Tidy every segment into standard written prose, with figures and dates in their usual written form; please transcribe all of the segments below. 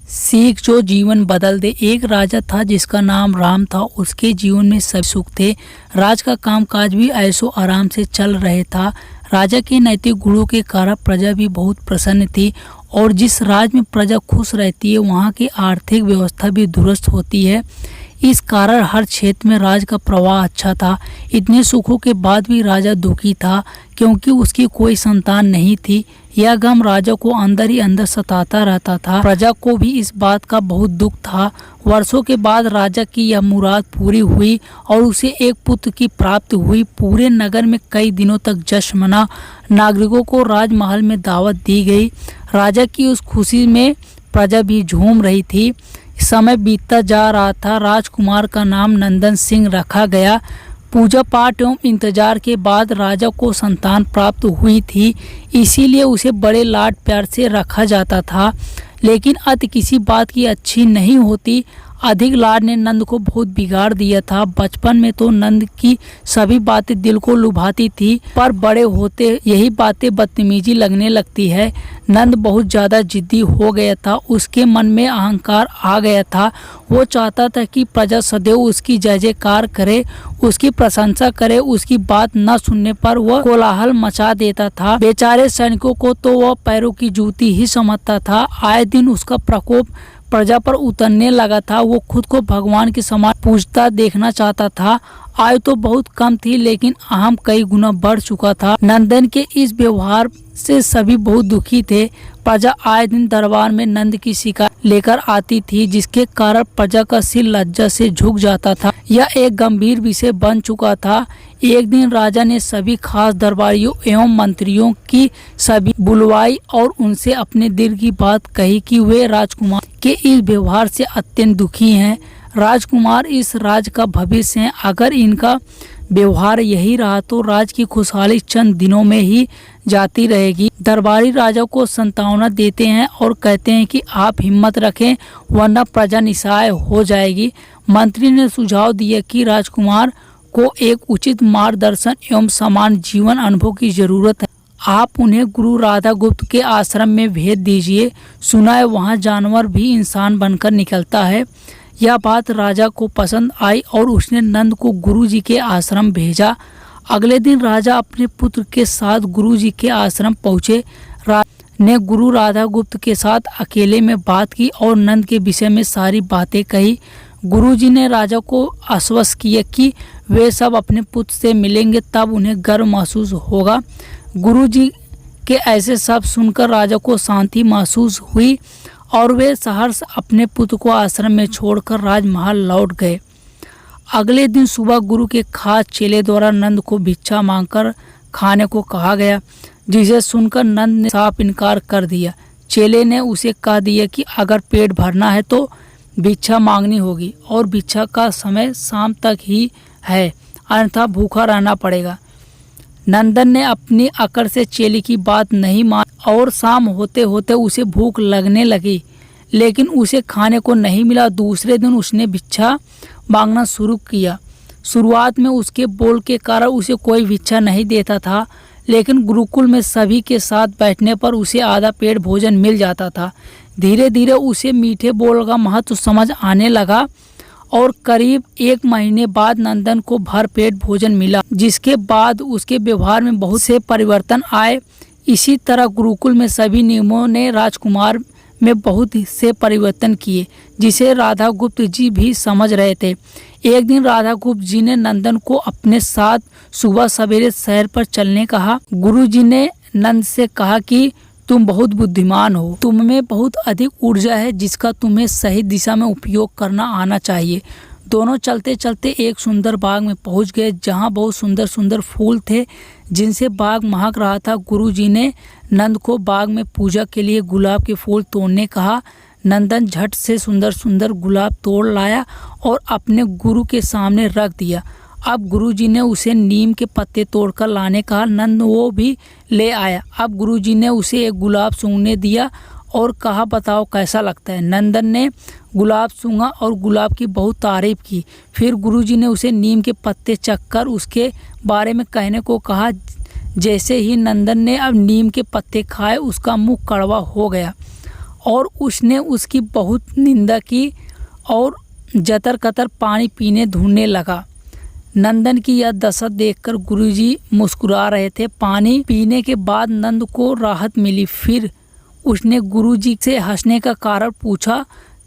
सीख जो जीवन बदल दे। एक राजा था जिसका नाम राम था। उसके जीवन में सब सुख थे। राज का कामकाज भी ऐशो आराम से चल रहे था। राजा के नैतिक गुणों के कारण प्रजा भी बहुत प्रसन्न थी और जिस राज में प्रजा खुश रहती है वहाँ की आर्थिक व्यवस्था भी दुरुस्त होती है। इस कारण हर क्षेत्र में राज का प्रवाह अच्छा था। इतने सुखों के बाद भी राजा दुखी था क्योंकि उसकी कोई संतान नहीं थी। यह गम राजा को अंदर ही अंदर सताता रहता था। प्रजा को भी इस बात का बहुत दुख था। वर्षों के बाद राजा की यह मुराद पूरी हुई और उसे एक पुत्र की प्राप्ति हुई। पूरे नगर में कई दिनों तक जश्न मना। नागरिकों को राजमहल में दावत दी गई। राजा की उस खुशी में प्रजा भी झूम रही थी। समय बीतता जा रहा था। राजकुमार का नाम नंदन सिंह रखा गया। पूजा पाठ एवं इंतजार के बाद राजा को संतान प्राप्त हुई थी, इसीलिए उसे बड़े लाड प्यार से रखा जाता था। लेकिन अति किसी बात की अच्छी नहीं होती। अधिक लाड ने नंद को बहुत बिगाड़ दिया था। बचपन में तो नंद की सभी बातें दिल को लुभाती थी, पर बड़े होते यही बातें बदतमीजी लगने लगती है। नंद बहुत ज़्यादा जिद्दी हो गया था। उसके मन में अहंकार आ गया था। वो चाहता था कि प्रजा सदैव उसकी जय जयकार करे, उसकी प्रशंसा करे। उसकी बात न सुनने पर वह कोलाहल मचा देता था। बेचारे सैनिकों को तो वह पैरों की जूती ही समझता था। आए दिन उसका प्रकोप प्रजा पर उतरने लगा था। वो खुद को भगवान के समान पूजता देखना चाहता था। आयु तो बहुत कम थी लेकिन अहम कई गुना बढ़ चुका था। नंदन के इस व्यवहार से सभी बहुत दुखी थे। प्रजा आए दिन दरबार में नंद की शिकायत लेकर आती थी, जिसके कारण प्रजा का सिर लज्जा से झुक जाता था। यह एक गंभीर विषय बन चुका था। एक दिन राजा ने सभी खास दरबारियों एवं मंत्रियों की सभी बुलवाई और उनसे अपने दिल की बात कही कि वे राजकुमार के इस व्यवहार से अत्यंत दुखी हैं। राजकुमार इस राज का भविष्य हैं। अगर इनका व्यवहार यही रहा तो राज की खुशहाली चंद दिनों में ही जाती रहेगी। दरबारी राजा को सांत्वना देते हैं और कहते हैं कि आप हिम्मत रखें वरना प्रजा निस्सहाय हो जाएगी। मंत्री ने सुझाव दिया कि राजकुमार को एक उचित मार्गदर्शन एवं समान जीवन अनुभव की जरूरत है। आप उन्हें गुरु राधा गुप्त के आश्रम में भेज दीजिए। सुना है वहाँ जानवर भी इंसान बनकर निकलता है। यह बात राजा को पसंद आई और उसने नंद को गुरुजी के आश्रम भेजा। अगले दिन राजा अपने पुत्र के साथ गुरुजी के आश्रम पहुँचे। ने गुरु राधा गुप्त के साथ अकेले में बात की और नंद के विषय में सारी बातें कही। गुरुजी ने राजा को आश्वस्त किया कि वे सब अपने पुत्र से मिलेंगे, तब उन्हें गर्व महसूस होगा। गुरुजी के ऐसे शब्द सुनकर राजा को शांति महसूस हुई और वे सहर्ष अपने पुत्र को आश्रम में छोड़कर राजमहल लौट गए। अगले दिन सुबह गुरु के खास चेले द्वारा नंद को भिक्षा मांगकर खाने को कहा गया, जिसे सुनकर नंद ने साफ इनकार कर दिया। चेले ने उसे कह दिया कि अगर पेट भरना है तो भिक्षा मांगनी होगी और भिक्षा का समय शाम तक ही है, अन्यथा भूखा रहना पड़ेगा। नंदन ने अपनी अकड़ से चेले की बात नहीं मानी और शाम होते होते उसे भूख लगने लगी, लेकिन उसे खाने को नहीं मिला। दूसरे दिन उसने भिक्षा मांगना शुरू किया। शुरुआत में उसके बोल के कारण उसे कोई भिक्षा नहीं देता था, लेकिन गुरुकुल में सभी के साथ बैठने पर उसे आधा पेट भोजन मिल जाता था। धीरे धीरे उसे मीठे बोल का महत्व समझ आने लगा और करीब 1 महीने बाद नंदन को भर पेट भोजन मिला, जिसके बाद उसके व्यवहार में बहुत से परिवर्तन आए। इसी तरह गुरुकुल में सभी नियमों ने राजकुमार में बहुत से परिवर्तन किए, जिसे राधा गुप्त जी भी समझ रहे थे। एक दिन राधा गुप्त जी ने नंदन को अपने साथ सुबह सवेरे शहर पर चलने कहा। गुरु जी ने नंद से कहा कि तुम बहुत बुद्धिमान हो, तुम में बहुत अधिक ऊर्जा है जिसका तुम्हें सही दिशा में उपयोग करना आना चाहिए। दोनों चलते चलते एक सुंदर बाग में पहुंच गए, जहां बहुत सुंदर सुंदर फूल थे जिनसे बाग महक रहा था। गुरुजी ने नंद को बाग में पूजा के लिए गुलाब के फूल तोड़ने कहा। नंदन झट से सुंदर सुंदर गुलाब तोड़ लाया और अपने गुरु के सामने रख दिया। अब गुरुजी ने उसे नीम के पत्ते तोड़कर लाने कहा। नंद वो भी ले आया। अब गुरुजी ने उसे एक गुलाब सूंघने दिया और कहा, बताओ कैसा लगता है। नंदन ने गुलाब सूंघा और गुलाब की बहुत तारीफ की। फिर गुरुजी ने उसे नीम के पत्ते चखकर उसके बारे में कहने को कहा। जैसे ही नंदन ने अब नीम के पत्ते खाए उसका मुंह कड़वा हो गया और उसने उसकी बहुत निंदा की और जतर कतर पानी पीने ढूंढने लगा। नंदन की यह दशा देखकर गुरुजी मुस्कुरा रहे थे। पानी पीने के बाद नंद को राहत मिली। फिर उसने गुरुजी से हंसने का कारण पूछा।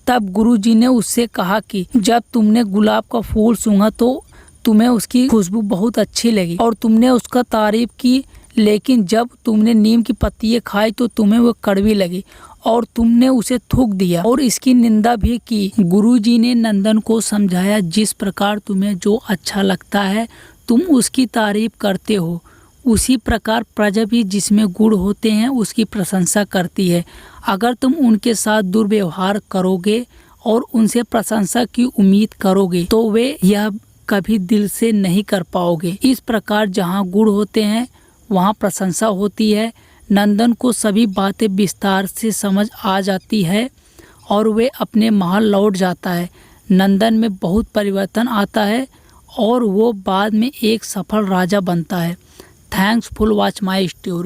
तब गुरुजी ने उससे कहा कि जब तुमने गुलाब का फूल सूंघा तो तुम्हें उसकी खुशबू बहुत अच्छी लगी और तुमने उसका तारीफ की, लेकिन जब तुमने नीम की पत्तियां खाई तो तुम्हें वो कड़वी लगी और तुमने उसे थूक दिया और इसकी निंदा भी की। गुरुजी ने नंदन को समझाया, जिस प्रकार तुम्हें जो अच्छा लगता है तुम उसकी तारीफ करते हो, उसी प्रकार प्रजा भी जिसमें गुण होते हैं उसकी प्रशंसा करती है। अगर तुम उनके साथ दुर्व्यवहार करोगे और उनसे प्रशंसा की उम्मीद करोगे तो वे यह कभी दिल से नहीं कर पाओगे। इस प्रकार जहाँ गुण होते हैं वहाँ प्रशंसा होती है। नंदन को सभी बातें विस्तार से समझ आ जाती है और वे अपने महल लौट जाता है। नंदन में बहुत परिवर्तन आता है और वो बाद में एक सफल राजा बनता है। Thanks for watch my story.